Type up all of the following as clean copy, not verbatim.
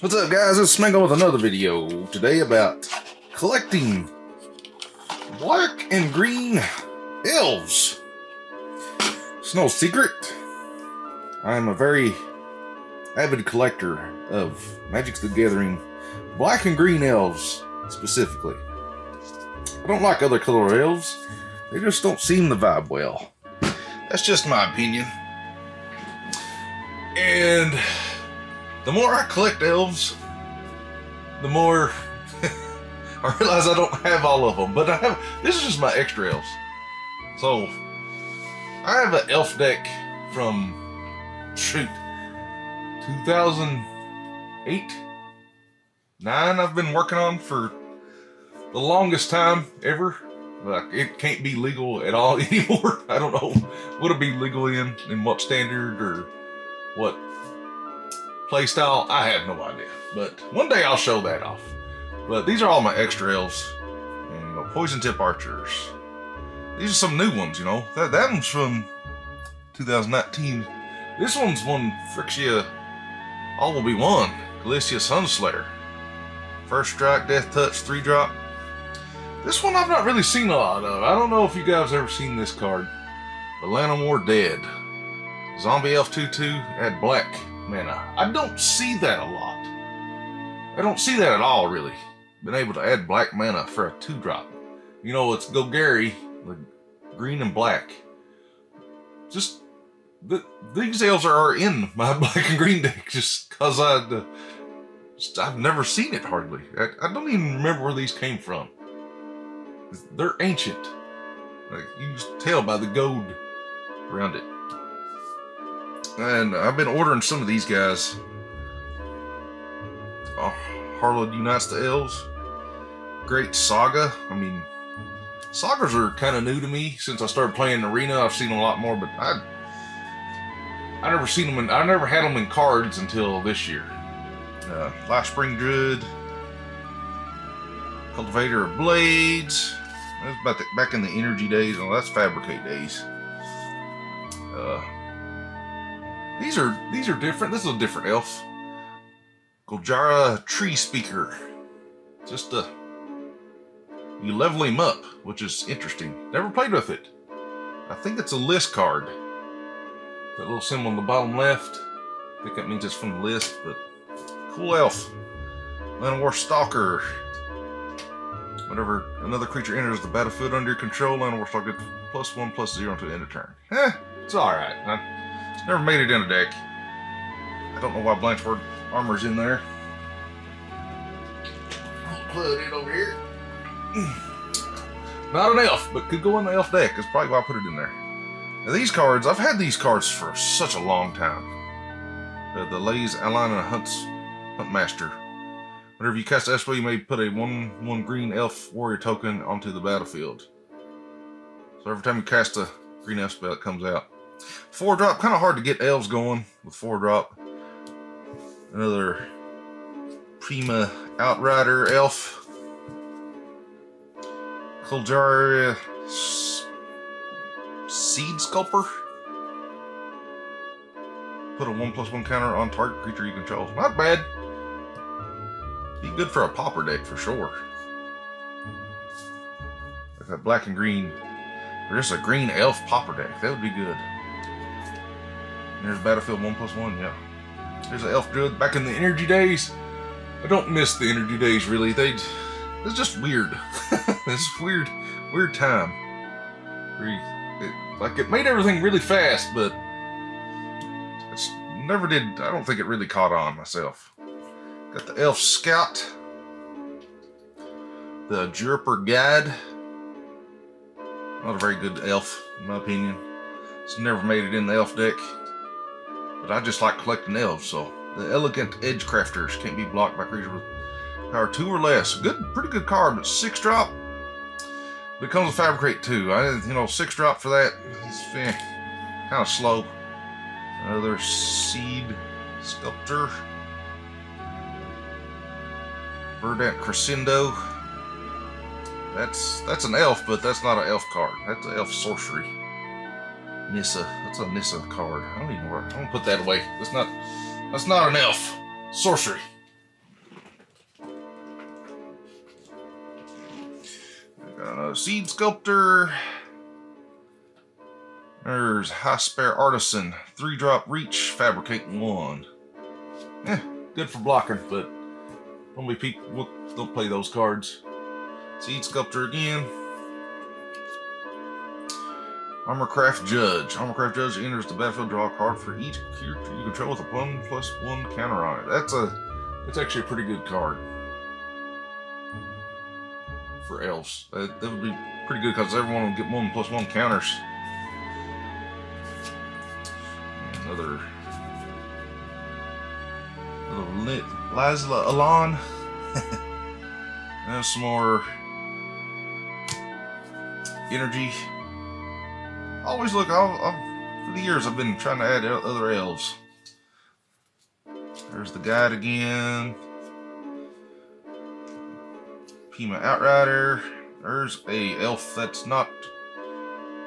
What's up, guys? It's Smango with another video today about collecting black and green elves. It's no secret, I am a very avid collector of Magic the Gathering black and green elves specifically. I don't like other color elves, they just don't seem to vibe well. That's just my opinion. And the more I collect elves, the more I realize I don't have all of them. But this is just my extra elves. So I have an elf deck from 2008, 9. I've been working on for the longest time ever. Like, it can't be legal at all anymore. I don't know what it'll be legal in what standard or what play style. I have no idea, but one day I'll show that off. But these are all my extra elves, and poison tip archers. These are some new ones, that one's from 2019. This one's one Phryxia All Will Be One, Galicia Sunslayer, first strike, death touch, 3-drop. This one I've not really seen a lot of. I don't know if you guys ever seen this card. The Lanowar Dead, zombie elf 2/2, add black mana. I don't see that a lot. I don't see that at all, really. Been able to add black mana for a 2-drop. It's Go Gary, the green and black. Just, these elves are in my black and green deck just because I've never seen it hardly. I don't even remember where these came from. They're ancient. Like, you can just tell by the gold around it. And I've been ordering some of these guys. Harlot Unites the Elves. Great Saga. Sagas are kind of new to me since I started playing Arena. I've seen a lot more, but I never seen them. I never had them in cards until this year. Life Spring Druid. Cultivator of Blades. That's about back in the energy days. Oh, that's Fabricate days. These are different. This is a different elf. Goljara Tree Speaker. Just you level him up, which is interesting. Never played with it. I think it's a list card. That little symbol on the bottom left. I think that means it's from the list, but cool elf. Lanowar Stalker. Whenever another creature enters the battlefield under your control, Lanowar Stalker gets +1/+0 until the end of turn. It's alright. It's never made it in a deck. I don't know why Blanchard Armor's in there. I'll put it over here. Not an elf, but could go in the elf deck. That's probably why I put it in there. Now these cards, I've had these cards for such a long time. The Lays Ally and Huntmaster. Whenever you cast a spell, you may put a 1/1 green elf warrior token onto the battlefield. So every time you cast a green elf spell, it comes out. 4-drop, kind of hard to get elves going with 4-drop. Another Prima Outrider elf. Kuljar Seed Sculper. Put a 1/1 counter on target creature you control. Not bad. Be good for a pauper deck for sure. Like that black and green, or just a green elf pauper deck, that would be good. And there's Battlefield 1/1, yeah. There's an elf druid back in the energy days. I don't miss the energy days really. It's just weird. It's weird time. It made everything really fast, but it's never did. I don't think it really caught on myself. Got the Elf Scout, the Juriper Guide. Not a very good elf, in my opinion. It's never made it in the elf deck, but I just like collecting elves. So the Elegant Edge Crafters can't be blocked by creatures with power 2 or less. Pretty good card, but 6-drop. Becomes a Fabricate 2. 6-drop for that. It's kind of slow. Another Seed Sculptor. Verdant Crescendo. That's an elf, but that's not an elf card. That's an elf sorcery. Nissa. That's a Nissa card. I don't even know where. I'm gonna put that away. That's not an elf. Sorcery. Seed Sculptor. There's High Spare Artisan. 3-drop reach, fabricate 1. Good for blocking, but don't play those cards. Seed Sculptor again. Armorcraft Judge. Armorcraft Judge enters the battlefield, draw a card for each character you control with a 1/1 counter on it. That's actually a pretty good card for Elves. That would be pretty good because everyone will get 1/1 counters. And another Lizla Alon. And some more energy. Always look, for the years I've been trying to add other elves. There's the guide again. Pima Outrider. There's a elf that's not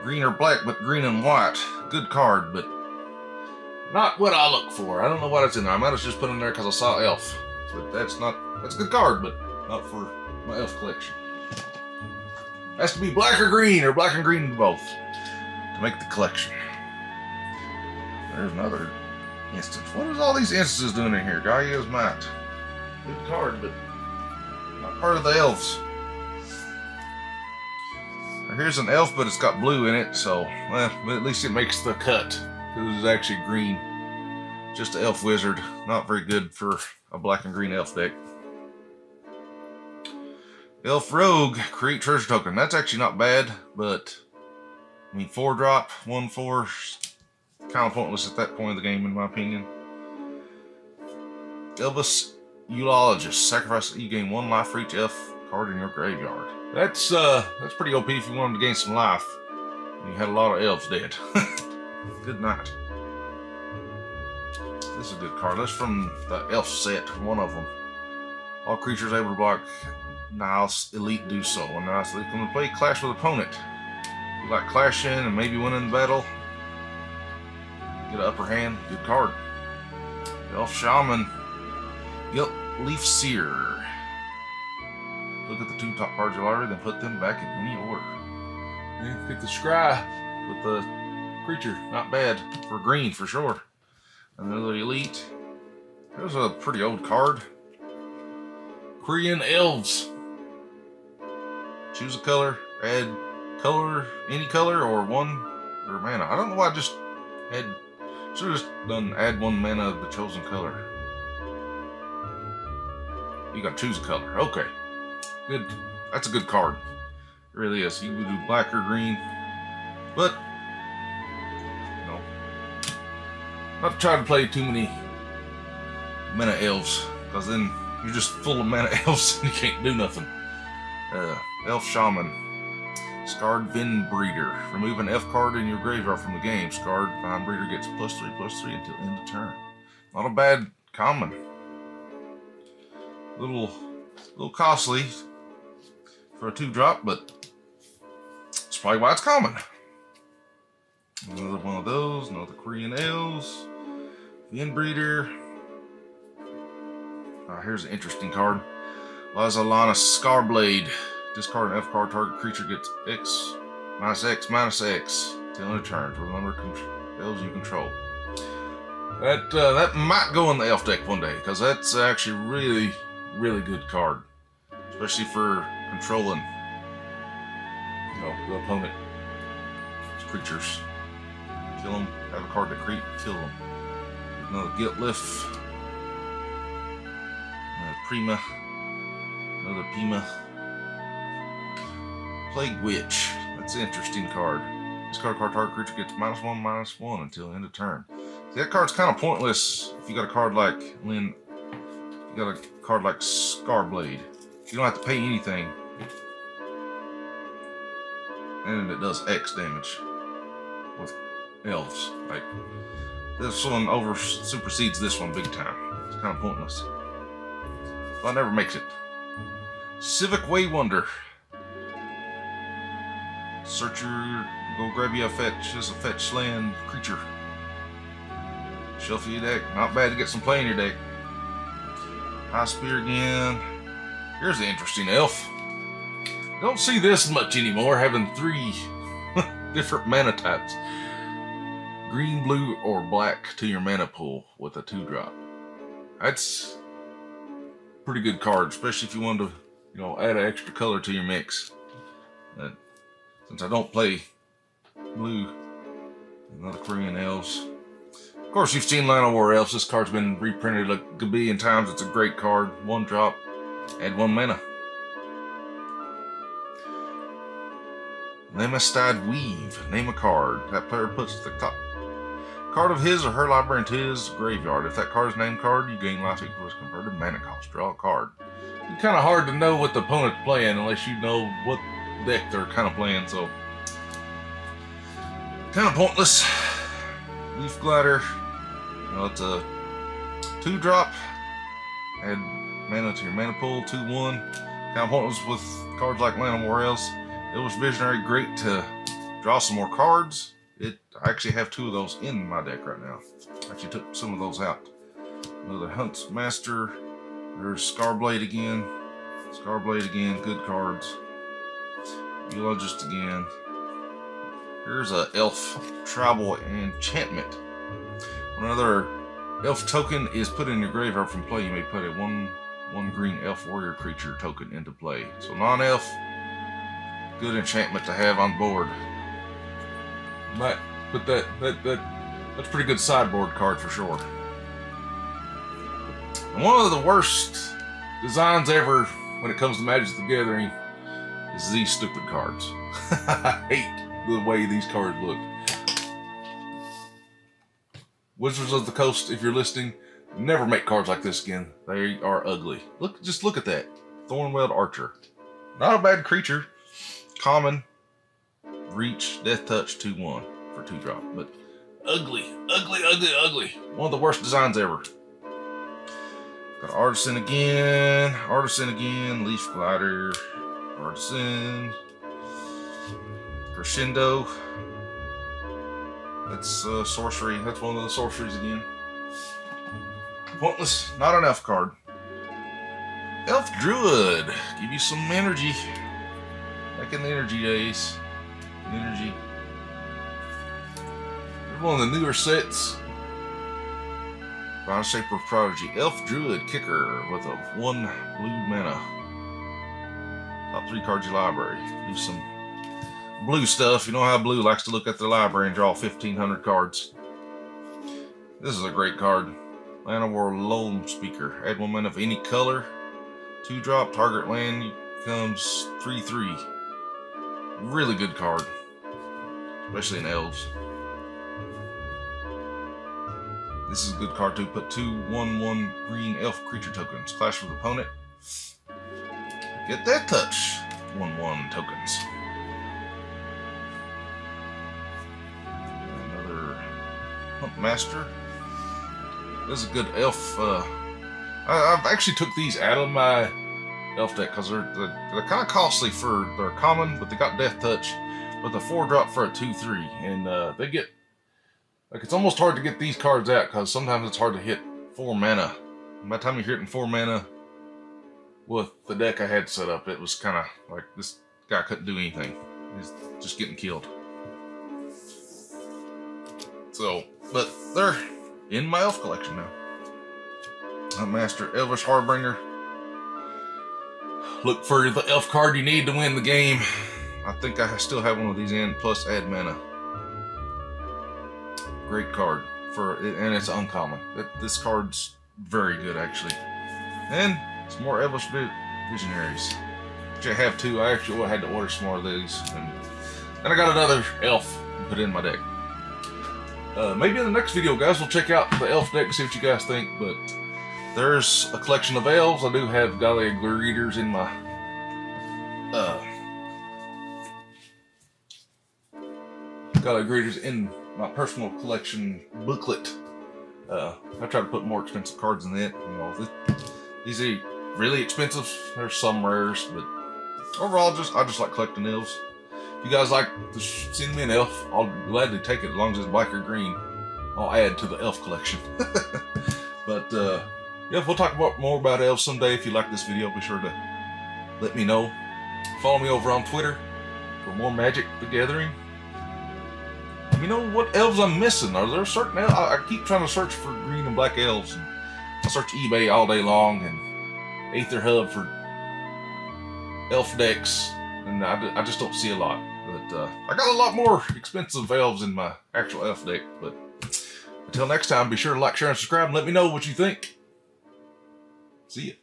green or black, but green and white. Good card, but not what I look for. I don't know what it's in there. I might have just put it in there because I saw elf. But that's a good card, but not for my elf collection. Has to be black or green, or black and green both, to make the collection. There's another instance. What is all these instances doing in here? Gaia's Might. Good card, but not part of the elves. Here's an elf, but it's got blue in it, so well, at least it makes the cut. Because it's actually green. Just an elf wizard. Not very good for a black and green elf deck. Elf Rogue, create treasure token. That's actually not bad, but I mean 4-drop, 1/4, kind of pointless at that point of the game in my opinion. Elvis Eulogist, sacrifice, you gain 1 life for each elf card in your graveyard. That's pretty OP if you wanted to gain some life. You had a lot of elves dead. Good night. This is a good card. That's from the elf set, one of them. All creatures able to block Niles Elite do so. When Niles Elite come to play, clash with opponent. You like clashing and maybe winning the battle. Get an upper hand. Good card. Elf Shaman. Gilt Leaf Seer. Look at the 2 top cards of your library, then put them back in any order. Yeah, get the Scry with the creature. Not bad. For green, for sure. Another Elite. There's a pretty old card. Korean Elves. Choose a color. Add color, any color, or 1 or mana. I don't know why I just should have just done add 1 mana of the chosen color. You gotta choose a color. Okay. Good. That's a good card. It really is. You can do black or green. But, you know, not try to play too many mana elves, because then you're just full of mana elves and you can't do nothing. Elf Shaman. Scarred Vine Breeder. Remove an elf card in your graveyard from the game. Scarred Vine Breeder gets +3/+3 until end of turn. Not a bad common. Little costly for a 2-drop, but it's probably why it's common. Another one of those. Another Korean Elves. Vine Breeder. Here's an interesting card. Lazalana Scarblade. Discard an F card. Target creature gets X, -X till end of turn. Remember elves you control. That might go in the elf deck one day, because that's actually really, really good card, especially for controlling, you know, the opponent's creatures. Kill them. Have a card to create. Kill them. Another Gilt Lift. Another Prima. Another Pima. Plague Witch. That's an interesting card. Discard a card, target creature gets -1/-1 until end of turn. See, that card's kind of pointless if you got a card like Scarblade. You don't have to pay anything. And it does X damage with elves. Like, this one supersedes this one big time. It's kind of pointless. But it never makes it. Civic Waywonder. Searcher, go grab you a fetch. This is a fetch land creature. Shuffle your deck. Not bad to get some play in your deck. High Spear again. Here's the interesting elf. Don't see this much anymore, having 3 different mana types. Green, blue, or black to your mana pool with a 2-drop. That's a pretty good card, especially if you want to, you know, add an extra color to your mix. Since I don't play blue, another Korean Elves. Of course, you've seen Line of War Elves. This card's been reprinted a gazillion times. It's a great card. 1-drop, add 1 mana. Lemastide Weave. Name a card. That player puts the top card of his or her library into his graveyard. If that card's named card, you gain life equals converted mana cost. Draw a card. It's kind of hard to know what the opponent's playing unless you know what deck they're kind of playing, so kind of pointless. Leaf Glider. You know, it's a 2-drop. Add mana to your mana pool. 2/1. Kind of pointless with cards like Land of War Elves. Elvish Visionary, great to draw some more cards. I actually have 2 of those in my deck right now. I actually took some of those out. Another Hunt's Master. There's Scarblade again. Scarblade again. Good cards. Eulogist again. Here's a Elf Tribal Enchantment. When another Elf token is put in your graveyard from play, you may put a 1/1 green Elf Warrior creature token into play. So non-Elf, good enchantment to have on board. Might put that's a pretty good sideboard card for sure. And one of the worst designs ever when it comes to Magic the Gathering is these stupid cards. I hate the way these cards look. Wizards of the Coast, if you're listening, never make cards like this again. They are ugly. Just look at that. Thornweld Archer. Not a bad creature. Common. Reach, Death Touch, 2/1 for 2-drop. But ugly, ugly, ugly, ugly. One of the worst designs ever. Got Artisan again. Artisan again. Leaf Glider. Artisan. Crescendo. That's sorcery. That's one of the sorceries again. Pointless. Not an elf card. Elf Druid. Give you some energy. Back in the energy days. Energy. Here's one of the newer sets. Final Shaper of Prodigy. Elf Druid Kicker with a 1 blue mana. Top 3 cards of your library. Do some blue stuff. You know how blue likes to look at their library and draw 1,500 cards. This is a great card. Land of War Loam Speaker. Add 1 mana of any color. 2-drop. Target land becomes 3/3. Really good card. Especially in Elves. This is a good card too. Put 2/1/1 green elf creature tokens. Clash with opponent. Get that touch. 1/1 tokens. Another Hunt Master. This is a good elf. I've actually took these out of my elf deck because they're kind of costly for they're common, but they got Death Touch. But the 4-drop for a 2/3, and they get like it's almost hard to get these cards out because sometimes it's hard to hit 4 mana. By the time you're hitting 4 mana with the deck I had set up, it was kind of like this guy couldn't do anything. He's just getting killed. So, but they're in my elf collection now. Master Elvish Harbinger. Look for the elf card you need to win the game. I think I still have one of these in, plus add mana. Great card and it's uncommon. This card's very good actually. And some more Elvish Visionaries. Actually, I have 2. I actually had to order some more of these, and I got another elf to put in my deck. Maybe in the next video, guys, we'll check out the elf deck and see what you guys think. But there's a collection of elves. I do have Gallia Greeters in my Gallia Greeters in my personal collection booklet. I try to put more expensive cards in it. You know, these are really expensive. There's some rares, but overall, I just like collecting elves. If you guys like to send me an elf, I'll gladly take it as long as it's black or green. I'll add to the elf collection. But yeah, we'll talk more about elves someday. If you like this video, be sure to let me know. Follow me over on Twitter for more Magic the Gathering. Let me know what elves I'm missing. Are there certain elves? I keep trying to search for green and black elves. And I search eBay all day long and Aether Hub for elf decks, and I just don't see a lot. But I got a lot more expensive elves in my actual elf deck. But until next time, be sure to like, share, and subscribe, and let me know what you think. See ya.